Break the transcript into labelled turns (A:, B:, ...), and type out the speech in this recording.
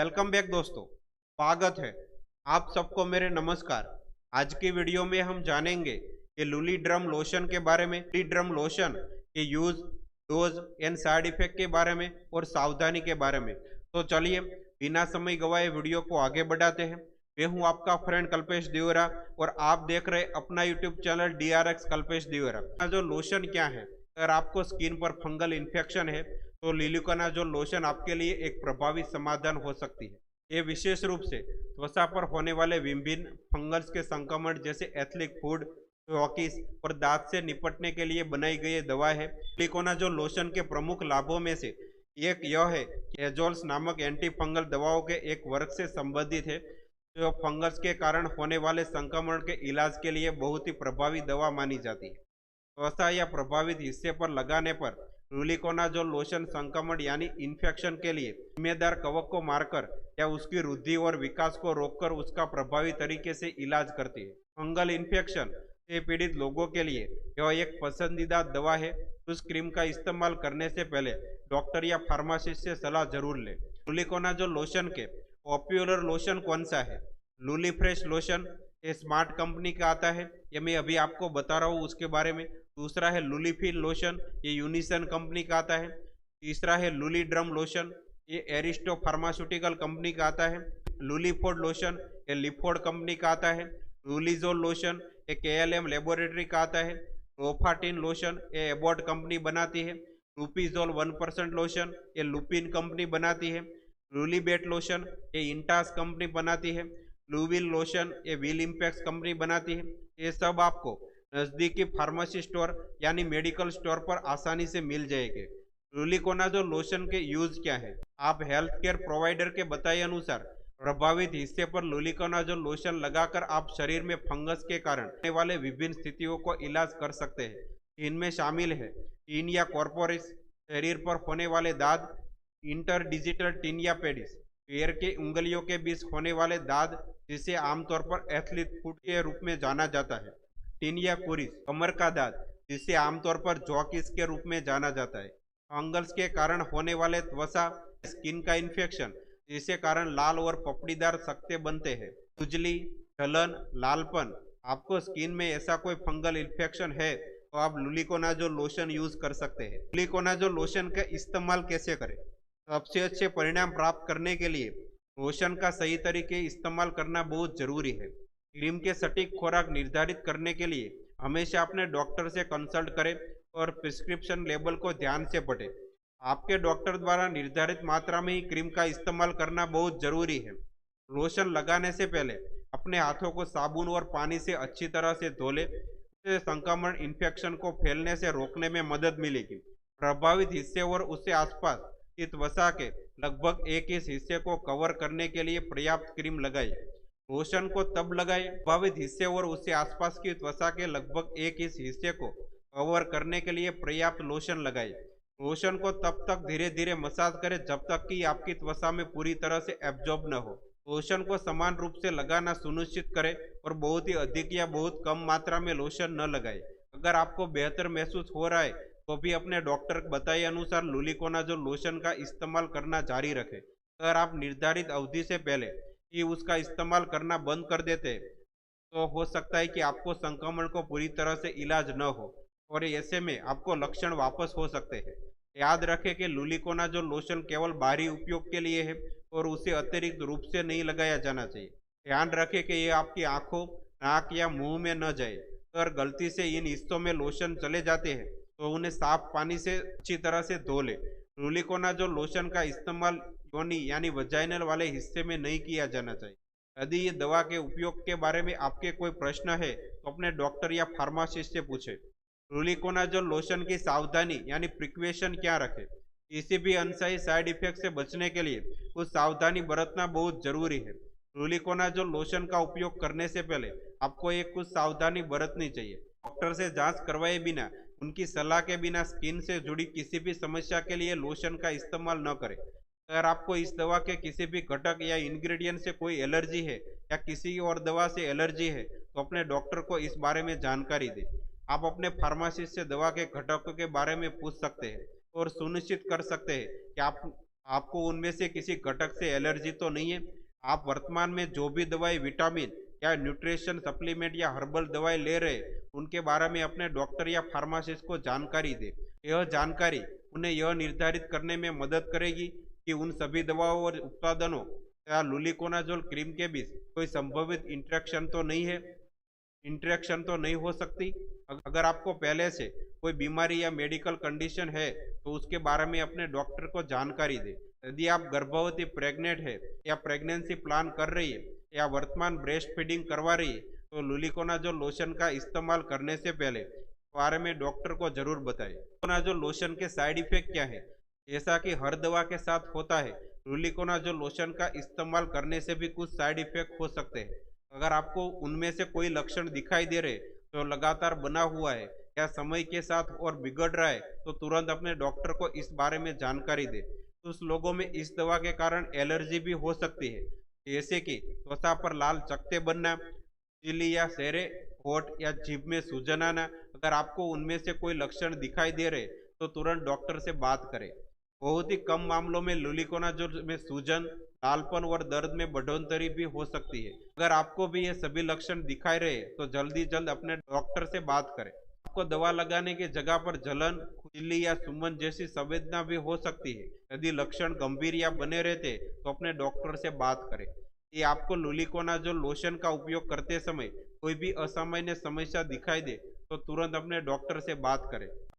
A: Welcome back दोस्तों, स्वागत है आप सबको मेरे नमस्कार। आज की वीडियो में हम जानेंगे कि लूली ड्रम लोशन के बारे में, लूली ड्रम लोशन के use, dose and side effect के बारे में और सावधानी के बारे में। तो चलिए बिना समय गवाए वीडियो को आगे बढ़ाते हैं। मैं हूं आपका फ्रेंड कल्पेश दिवेरा और आप देख रहे अपना यूट्यूब चैनल DRX कल्पेश दिवेरा। जो लोशन क्या है, अगर आपको स्किन पर फंगल इन्फेक्शन है तो लिलुकाना जो लोशन आपके लिए एक प्रभावी समाधान हो सकती है। ये विशेष रूप से त्वचा पर होने वाले विभिन्न फंगल्स के संक्रमण जैसे एथलिक फूड, रॉकीज और दांत से निपटने के लिए बनाई गई दवा है। लिलुकाना जो लोशन के प्रमुख लाभों में से एक यह है कि एजोल्स नामक एंटी फंगल दवाओं के एक वर्ग से संबंधित है जो फंगस के कारण होने वाले संक्रमण के इलाज के लिए बहुत ही प्रभावी दवा मानी जाती है। त्वचा या प्रभावित हिस्से पर लगाने पर लूलिकोनाजोल लोशन संक्रमण यानी इन्फेक्शन के लिए जिम्मेदार कवक को मारकर या उसकी वृद्धि और विकास को रोककर उसका प्रभावी तरीके से इलाज करती है। फंगल इन्फेक्शन से पीड़ित लोगों के लिए यह एक पसंदीदा दवा है। उस क्रीम का इस्तेमाल करने से पहले डॉक्टर या फार्मासिस्ट से सलाह जरूर लें। लूलिकोनाजोल लोशन के पॉपुलर लोशन कौन सा है? लूली फ्रेश लोशन, ये स्मार्ट कंपनी का आता है, ये मैं अभी आपको बता रहा हूँ उसके बारे में। दूसरा है लूली फिल लोशन, ये यूनिसन कंपनी का आता है। तीसरा है लूली ड्रम लोशन, ये एरिस्टो फार्मास्यूटिकल कंपनी का आता है। लूली फोर्ड लोशन, ये लिफोर्ड कंपनी का आता है। लूलीजोल लोशन, ये KLM लेबोरेटरी का आता है। रोफाटिन लोशन, ये एबॉट कंपनी बनाती है। लूपीजोल 1% लोशन, ये लुपिन कंपनी बनाती है। लूलीबेट लोशन, ये इंटास कंपनी बनाती है। लूविल लोशन, ये विल इम्पैक्स कंपनी बनाती है। ये सब आपको नजदीकी फार्मेसी स्टोर यानी मेडिकल स्टोर पर आसानी से मिल जाएंगे। लूलिकोनाजोल लोशन के यूज क्या है? आप हेल्थ केयर प्रोवाइडर के बताए अनुसार प्रभावित हिस्से पर लूलिकोनाजोल लोशन लगाकर आप शरीर में फंगस के कारण होने वाले विभिन्न स्थितियों को इलाज कर सकते हैं। इनमें शामिल है टीनिया कॉर्पोरिस, शरीर पर होने वाले दाद, इंटरडिजिटल टीनिया पेडिस, पैर के उंगलियों के बीच होने वाले दाद जिसे आमतौर पर एथलीट फुट के रूप में जाना जाता है। टीनिया कुरिस, कमर का दाद जिसे आमतौर पर जॉकिस के रूप में जाना जाता है। फंगल्स के कारण होने वाले त्वचा स्किन का इन्फेक्शन जिसके कारण लाल और पपड़ीदार सख्ते बनते हैं। खुजली, जलन, लालपन। आपको स्किन में ऐसा कोई फंगल इन्फेक्शन है तो आप लूलिकोनाजोल लोशन यूज कर सकते हैं। लूलिकोनाजोल लोशन का इस्तेमाल कैसे करें? सबसे अच्छे परिणाम प्राप्त करने के लिए लोशन का सही तरीके इस्तेमाल करना बहुत जरूरी है। क्रीम के सटीक खुराक निर्धारित करने के लिए हमेशा अपने डॉक्टर से कंसल्ट करें और प्रिस्क्रिप्शन लेबल को ध्यान से पढ़ें। आपके डॉक्टर द्वारा निर्धारित मात्रा में ही क्रीम का इस्तेमाल करना बहुत जरूरी है। लोशन लगाने से पहले अपने हाथों को साबुन और पानी से अच्छी तरह से धो लें। इससे संक्रमण इन्फेक्शन को फैलने से रोकने में मदद मिलेगी। प्रभावित हिस्से और उससे आसपास की त्वचा के लगभग एक इस हिस्से को कवर करने के लिए पर्याप्त क्रीम लगाएं। लोशन को तब लगाएं प्रभावित हिस्से और उससे आसपास की त्वचा के लगभग एक इस हिस्से को कवर करने के लिए पर्याप्त लोशन लगाएं। लोशन को तब तक धीरे धीरे मसाज करें जब तक कि आपकी त्वचा में पूरी तरह से एब्जॉर्ब न हो। लोशन को समान रूप से लगाना सुनिश्चित करें और बहुत ही अधिक या बहुत कम मात्रा में लोशन न लगाएं। अगर आपको बेहतर महसूस हो रहा है तो भी अपने डॉक्टर बताए अनुसार लूलिकोनाजोल लोशन का इस्तेमाल करना जारी रखें। अगर आप निर्धारित अवधि से पहले ही उसका इस्तेमाल करना बंद कर देते हैं तो हो सकता है कि आपको संक्रमण को पूरी तरह से इलाज न हो और ऐसे में आपको लक्षण वापस हो सकते हैं। याद रखें कि लूलिकोनाजोल लोशन केवल बाहरी उपयोग के लिए है और उसे अतिरिक्त रूप से नहीं लगाया जाना चाहिए। ध्यान रखें कि यह आपकी आंखों, नाक या मुंह में न जाए। अगर गलती से इन हिस्सों में लोशन चले जाते हैं तो उन्हें साफ पानी से अच्छी तरह से धो लें। लूलिकोनाजोल लोशन का इस्तेमाल योनि यानी वजाइनल वाले हिस्से में नहीं किया जाना चाहिए। यदि ये दवा के उपयोग के बारे में आपके कोई प्रश्न है तो अपने डॉक्टर या फार्मासिस्ट से पूछें। लूलिकोनाजोल लोशन की सावधानी यानी प्रिकॉशन क्या रखें? किसी भी अनसही साइड इफेक्ट से बचने के लिए कुछ सावधानी बरतना बहुत जरूरी है। लूलिकोनाजोल लोशन का उपयोग करने से पहले आपको एक कुछ सावधानी बरतनी चाहिए। डॉक्टर से जांच करवाए बिना, उनकी सलाह के बिना स्किन से जुड़ी किसी भी समस्या के लिए लोशन का इस्तेमाल न करें। अगर आपको इस दवा के किसी भी घटक या इंग्रेडिएंट से कोई एलर्जी है या किसी और दवा से एलर्जी है तो अपने डॉक्टर को इस बारे में जानकारी दें। आप अपने फार्मासिस्ट से दवा के घटकों के बारे में पूछ सकते हैं और सुनिश्चित कर सकते हैं कि आप आपको उनमें से किसी घटक से एलर्जी तो नहीं है। आप वर्तमान में जो भी दवाई, विटामिन या न्यूट्रिशन सप्लीमेंट या हर्बल दवाई ले रहे हैं, उनके बारे में अपने डॉक्टर या फार्मासिस्ट को जानकारी दें। यह जानकारी उन्हें यह निर्धारित करने में मदद करेगी कि उन सभी दवाओं और उत्पादनों या लुलिकोनाजोल क्रीम के बीच कोई संभावित इंटरेक्शन तो नहीं हो सकती। अगर आपको पहले से कोई बीमारी या मेडिकल कंडीशन है तो उसके बारे में अपने डॉक्टर को जानकारी दें। यदि आप गर्भवती, प्रेग्नेंट है या प्रेगनेंसी प्लान कर रही है या वर्तमान ब्रेस्ट फीडिंग करवा रही है तो लुलिकोनाजोल लोशन का इस्तेमाल करने से पहले बारे में डॉक्टर को जरूर बताएं। लुलिकोनाजोल लोशन के साइड इफेक्ट क्या है? जैसा कि हर दवा के साथ होता है, लुलिकोनाजोल लोशन का इस्तेमाल करने से भी कुछ साइड इफेक्ट हो सकते हैं। अगर आपको उनमें से कोई लक्षण दिखाई दे रहे तो लगातार बना हुआ है या समय के साथ और बिगड़ रहा है तो तुरंत अपने डॉक्टर को इस बारे में जानकारी दें। कुछ लोगों में इस दवा के कारण एलर्जी भी हो सकती है, जैसे कि त्वचा पर लाल चकत्ते बनना, चिली या सेरे, होठ या जीभ में सूजन आना। अगर आपको उनमें से कोई लक्षण दिखाई दे रहे तो तुरंत डॉक्टर से बात करें। बहुत ही कम मामलों में लुलिकोनाजोल में सूजन, लालपन और दर्द में बढ़ोतरी भी हो सकती है। अगर आपको भी ये सभी लक्षण दिखाई रहे तो जल्दी जल्द अपने डॉक्टर से बात करें। आपको दवा लगाने की जगह पर जलन, खुजली या सुमन जैसी संवेदना भी हो सकती है। यदि लक्षण गंभीर या बने रहते तो अपने डॉक्टर से बात करें। ये आपको लुलिकोनाजोल लोशन का उपयोग करते समय कोई भी असामान्य समस्या दिखाई दे तो तुरंत अपने डॉक्टर से बात करें।